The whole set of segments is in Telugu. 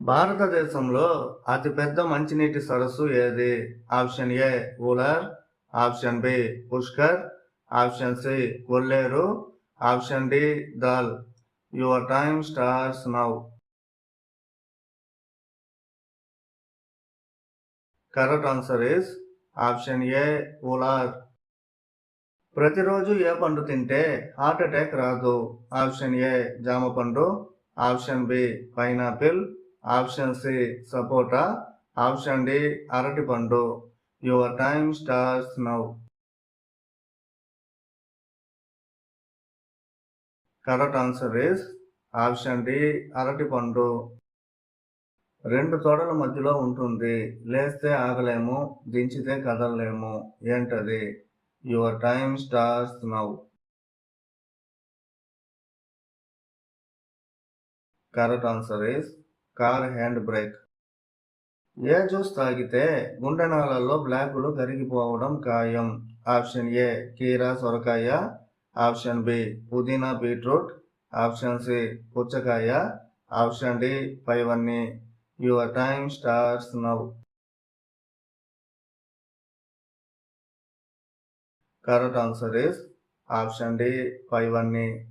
భారతదేశంలో అతిపెద్ద మంచినీటి సరస్సు ఏది? Option A Wular, option B Pushkar, option C Kolleru, option D Dal. Your time starts now. Correct answer is option A Wular. ప్రతిరోజు ఏ పండు తింటే హార్ట్ అటాక్ రాదు? ఆప్షన్ ఏ జామ పండు, option B pineapple, option C sapota, option D అరటి పండు. Your time starts now. Correct answer is option D అరటి పండు. రెండు తొడల మధ్యలో ఉంటుంది. లేస్తే ఆగలేము, దించితే కదలలేము. ఏంటది? Your time starts now. Correct answer is car hand brake. ఏ జ్యూస్ తాగితే గుండెనాళాల్లో బ్లాకులు కరిగిపోవడం ఖాయం? ఆప్షన్ ఏ కీరా సొరకాయ, ఆప్షన్ బి పుదీనా బీట్రూట్, ఆప్షన్ సి పుచ్చకాయ, ఆప్షన్ డి పైవన్నీ. Your time starts now. Correct answer is option D పైవన్నీ.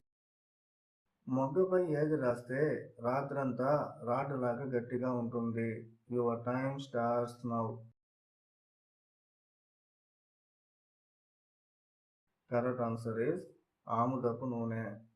మొగ్గుపై ఏది రాస్తే రాత్రంతా రాడ్డులాగా గట్టిగా ఉంటుంది? Your time starts now. Correct answer is ఆముదపు నూనె.